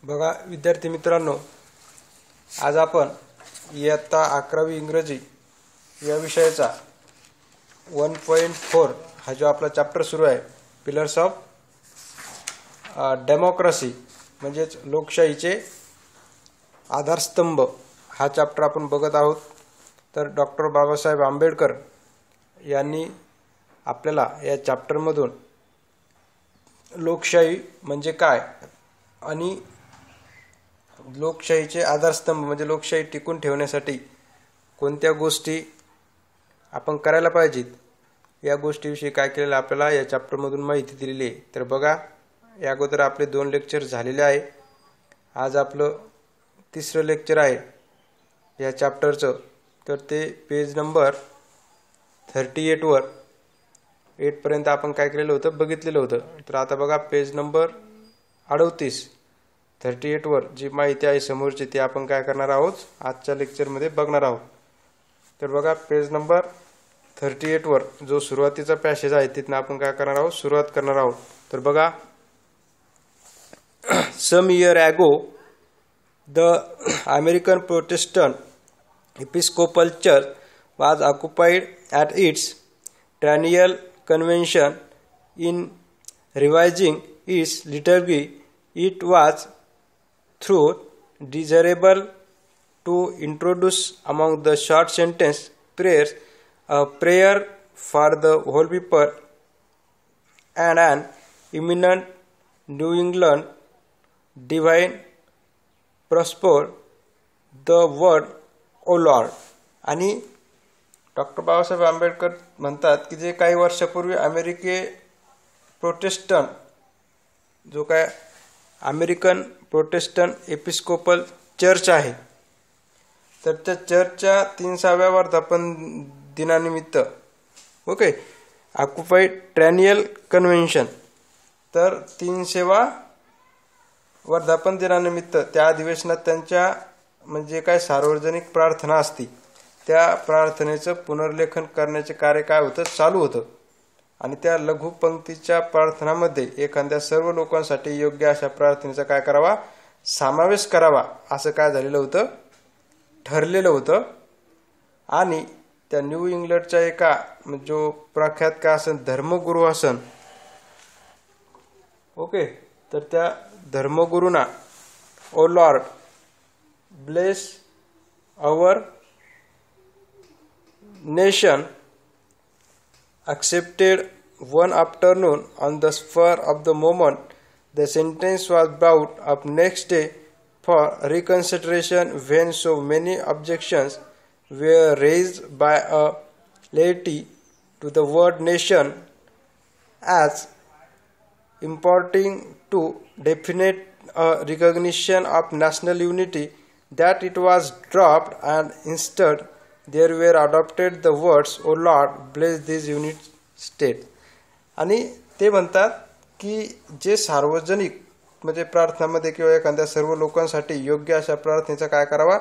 बघा विद्यार्थी मित्रांनो, आज आपण इयत्ता 11वी इंग्रजी या विषयाचा 1.4 हा जो आपला चॅप्टर सुरू आहे, पिलर्स ऑफ डेमोक्रेसी म्हणजेच लोकशाहीचे आधारस्तंभ, हा चॅप्टर आपण बघत आहोत। तर डॉक्टर बाबासाहेब आंबेडकर यांनी आपल्याला या चॅप्टरमधून लोकशाही म्हणजे काय आणि लोकशाहीचे आधारस्तंभ म्हणजे लोकशाही टिकून ठेवण्यासाठी कोणत्या गोष्टी आपण करायला पाहिजेत, या गोष्टीविषयी काय केलेलं आपल्याला या चॅप्टरमधून माहिती दिलेली आहे। तर बघा, या अगोदर आपले 2 लेक्चर झालेले आहे। आज आपलं 3रं लेक्चर आहे या चॅप्टरचं। तर ते पेज नंबर 38 वर 8 पर्यंत आपण काय केलेलं होतं, बघितलेलं होतं। तर आता बघा पेज नंबर 38 वर जी माहिती आहे समोरची ती आपण काय करणार आहोत, आजच्या लेक्चरमध्ये बघणार आहोत। तर बघा पेज नंबर 38 वर जो सुरुवातीचा पॅसेज आहे तिथून आपण काय करणार आहोत, सुरुवात करणार आहोत। तर बघा, some year ago the American Protestant Episcopal Church was occupied at its triennial convention in revising its liturgy. It was through desirable to introduce among the short sentence prayers a prayer for the whole people and an imminent New England divine prosper the word O Lord। आणि doctor Babasaheb Ambedkar म्हणतात की जे काही वर्षापूर्वी Protestant जो काय American Protestant Episcopal church आहे, तर त्या चर्चच्या 300व्या वर्धापन दिनानिमित्त ऑक्युपाइड ट्रायनियल कन्व्हेन्शन, तर 300वा वर्धापन दिनानिमित्त त्या अधिवेशनात त्यांच्या म्हणजे काय सार्वजनिक प्रार्थना असती, त्या प्रार्थनेचं पुनर्लेखन करण्याचे कार्य काय होतं, चालू होतं। आणि त्या लघुपंक्तीच्या प्रार्थनामध्ये एखाद्या सर्व लोकांसाठी योग्य अशा प्रार्थनेचा काय करावा, समावेश करावा, असं काय झालेलं होतं, ठरलेलं होतं। आणि त्या न्यू इंग्लंडच्या एका जो प्रख्यात काय असन धर्मगुरू असन, तर त्या धर्मगुरूंना ओ Lord bless our nation accepted one afternoon on the spur of the moment. The sentence was brought up next day for reconsideration when so many objections were raised by a laity to the word nation as importing to definite a recognition of national unity, that it was dropped and instead there were adopted the words O Lord bless this unit state। आणि ते म्हणतात की जे सार्वजनिक म्हणजे प्रार्थनामध्ये किंवा एखाद्या सर्व लोकांसाठी योग्य अशा प्रार्थनेचा काय करावा,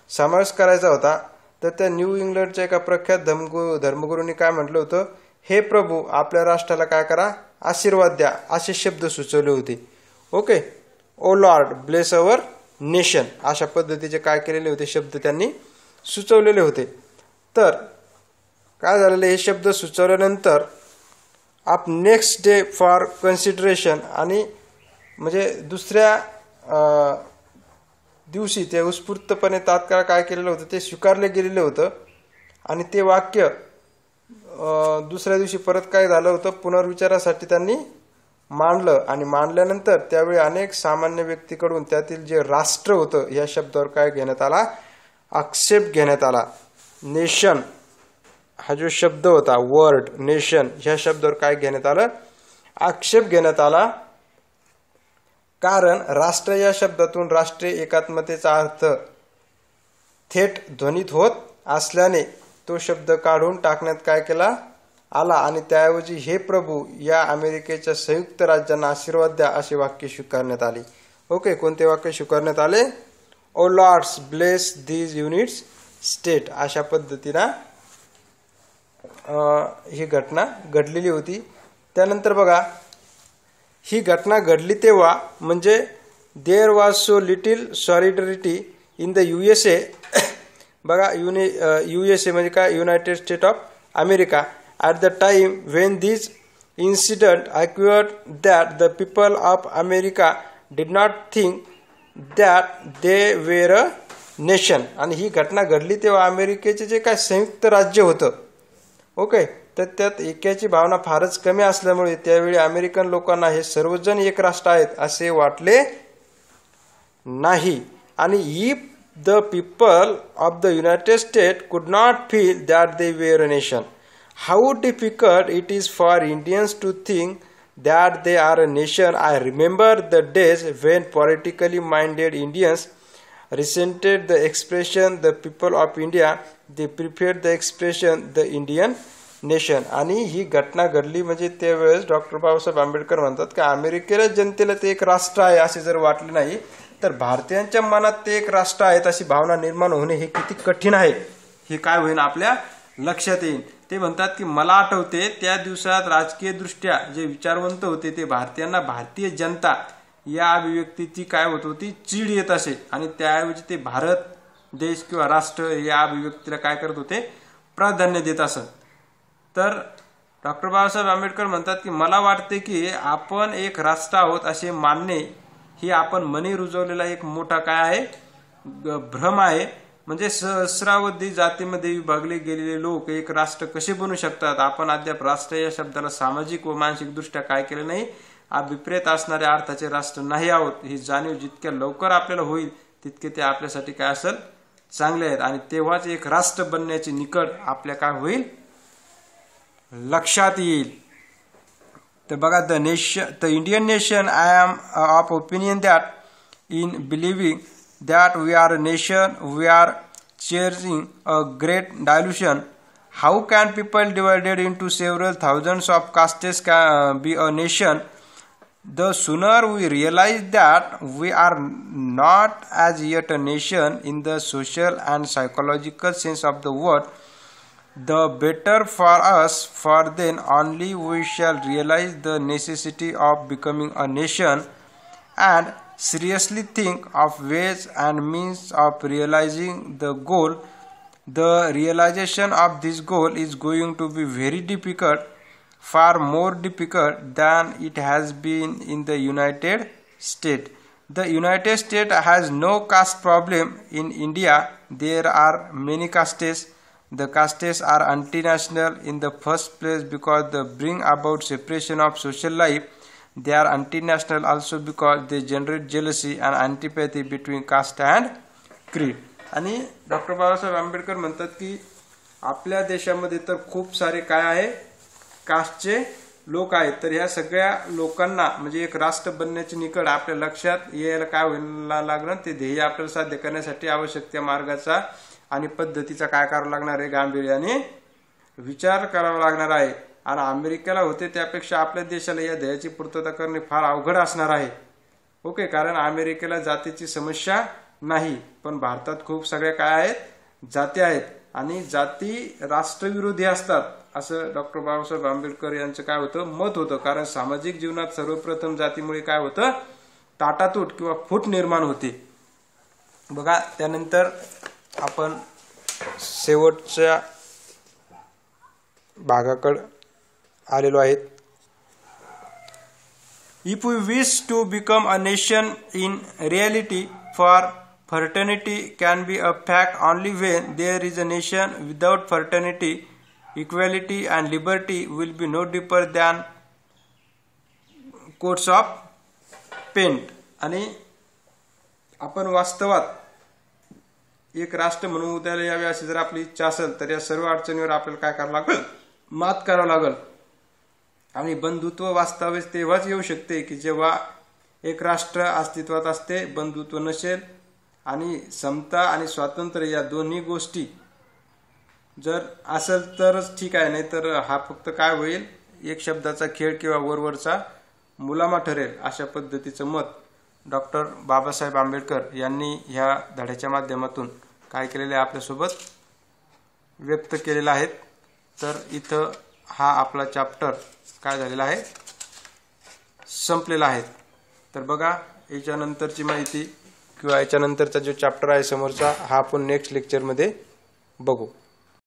समावेश करायचा होता। तर त्या न्यू इंग्लंडच्या एका प्रख्यात धर्मगुरूंनी काय म्हटलं होतं, हे प्रभू आपल्या राष्ट्राला काय करा, आशीर्वाद द्या, असे शब्द सुचवले होते। ओ लॉर्ड ब्लेस अवर नेशन, अशा पद्धतीचे काय केलेले होते, शब्द त्यांनी सुचवलेले होते। तर काय झालेलं, हे शब्द सुचवल्यानंतर आप नेक्स्ट डे फॉर कन्सिडरेशन, आणि म्हणजे दुसऱ्या दिवशी ते उत्स्फूर्तपणे तात्काळ काय केलेलं होतं, ते स्वीकारले गेलेलं होतं। आणि ते वाक्य दुसऱ्या दिवशी परत काय झालं होतं, पुनर्विचारासाठी त्यांनी मांडलं। आणि मांडल्यानंतर त्यावेळी अनेक सामान्य व्यक्तीकडून त्यातील जे राष्ट्र होतं या शब्दावर काय घेण्यात आला, आक्षेप घेण्यात आला। नेशन हा जो शब्द होता, वर्ड नेशन, ह्या शब्दावर काय घेण्यात आलं, आक्षेप घेण्यात आला। कारण राष्ट्र या शब्दातून राष्ट्रीय एकात्मतेचा अर्थ थेट ध्वनित होत असल्याने तो शब्द काढून टाकण्यात काय केला आला, आणि त्याऐवजी हे प्रभू या अमेरिकेच्या संयुक्त राज्यांना आशीर्वाद द्या असे वाक्य स्वीकारण्यात आले। कोणते वाक्य स्वीकारण्यात आले, O lords bless these United State, अशा पद्धतीने ही घटना घडलेली होती। त्यानंतर बघा, ही घटना घडली तेव्हा म्हणजे there was so little solidarity in the USA बघा USA म्हणजे काय, united state of America, at the time when this incident occurred that the people of America did not think that they were a nation. आणि ही घटना घडली तेव्हा अमेरिकेचे जे काय संयुक्त राज्य होतं, ओके, तर त्यात एकाची भावना फारच कमी असल्यामुळे त्यावेळी अमेरिकन लोकांना हे सर्वजण एक राष्ट्र आहेत असे वाटले नाही. आणि if the people of the United State could not feel that they were a nation, how difficult it is for Indians to think that they are a nation. I remember the days when politically minded Indians resented the expression the people of India. They preferred the expression the Indian nation. आणि ही घटना घडली म्हणजे त्यावेळेस doctor Babasaheb Ambedkar म्हणतात की अमेरिकेला जनतेला ते एक राष्ट्र आहे असे जर वाटले नाही तर भारतीयांच्या मनात ते एक राष्ट्र आहेत अशी भावना निर्माण होणे हे किती कठीण आहे हे काय होईल आपल्या लक्षात येईल. ते म्हणतात की मला आठवते त्या दिवसात राजकीय दृष्ट्या जे विचारवंत होते ते भारतीयांना भारतीय जनता या अभिव्यक्तीची काय होत होती, चीड येत असे आणि त्याऐवजी ते भारत देश किंवा राष्ट्र या अभिव्यक्तीला काय करत होते, प्राधान्य देत असत. तर डॉक्टर बाबासाहेब आंबेडकर म्हणतात की मला वाटते की आपण एक राष्ट्र आहोत असे मानणे ही आपण मनी रुजवलेला एक मोठा काय आहे, भ्रम आहे. म्हणजे सहस्रावधी जातीमध्ये विभागले गेलेले लोक एक राष्ट्र कसे बनू शकतात, आपण अद्याप राष्ट्र या शब्दाला सामाजिक व मानसिक दृष्ट्या काय केले नाही, विपरीत असणाऱ्या अर्थाचे राष्ट्र नाही आहोत. ही जाणीव जितक्या लवकर आपल्याला होईल तितके ते आपल्यासाठी काय असेल, चांगले आहेत. आणि तेव्हाच एक राष्ट्र बनण्याची निकड आपल्या काय होईल, लक्षात येईल. तर बघा, the Indian nation, I am of opinion that in believing that we are a nation, we are cherishing a great dilution. How can people divided into several thousands of castes be a nation? The sooner we realize that we are not as yet a nation in the social and psychological sense of the word, the better for us, for then only we shall realize the necessity of becoming a nation and seriously think of ways and means of realizing the goal. The realization of this goal is going to be very difficult, far more difficult than it has been in the United States. The United States has no caste problem. In India, there are many castes. The castes are anti-national in the first place because they bring about separation of social life. They are anti-national also because they generate jealousy and antipathy between caste and creed. आणि doctor Babasaheb Ambedkar म्हणतात की आपल्या देशामध्ये तर खूप सारे काय आहे, कास्टचे लोक आहेत. तर ह्या सगळ्या लोकांना म्हणजे एक राष्ट्र बनण्याची निकड आपल्या लक्षात यायला काय व्हायला लागणार, ते ध्येय आपल्याला साध्य करण्यासाठी आवश्यक त्या मार्गाचा आणि पद्धतीचा काय करावं लागणार आहे, गांभीर्याने विचार करावा लागणार आहे. आणि अमेरिकेला होते त्यापेक्षा आपल्या देशाला या ध्येयाची पूर्तता करणे फार अवघड असणार आहे, ओके, कारण अमेरिकेला जातीची समस्या नाही, पण भारतात खूप सगळ्या काय आहेत, जाती आहेत आणि जाती राष्ट्रविरोधी असतात असं डॉक्टर बाबासाहेब आंबेडकर यांचं काय होतं, मत होतं. कारण सामाजिक जीवनात सर्वप्रथम जातीमुळे काय होतं, ताटातूट किंवा फूट निर्माण होते. बघा, त्यानंतर आपण शेवटच्या भागाकडे आलेलो आहेत. If we wish to become a nation in reality, for fraternity can be a fact only when there is a nation. Without fraternity, equality and liberty will be no deeper than coats of paint. आणि आपण वास्तवात एक राष्ट्र म्हणून उदयाला यावे अशी जर आपली इच्छा असेल तर या सर्व अडचणीवर आपल्याला काय करावं लागेल, मात करावं लागेल. आणि बंधुत्व वास्तव्य तेव्हाच येऊ शकते की जेव्हा एक राष्ट्र अस्तित्वात असते, बंधुत्व नसेल. आणि समता आणि स्वातंत्र्य या दोन्ही गोष्टी जर असेल तरच ठीक आहे, नाही तर हा फक्त काय होईल, एक शब्दाचा खेळ किंवा वरवरचा मुलामा ठरेल. अशा पद्धतीचं मत डॉक्टर बाबासाहेब आंबेडकर यांनी ह्या धड्याच्या माध्यमातून काय केलेले आहे, आपल्यासोबत व्यक्त केलेला आहे. तर इथं हा आपला चॅप्टर काय झालेला आहे, संपलेला आहे. तर बघा याच्यानंतरची माहिती किंवा याच्यानंतरचा जो चॅप्टर आहे समोरचा हा आपण नेक्स्ट लेक्चरमध्ये बघू.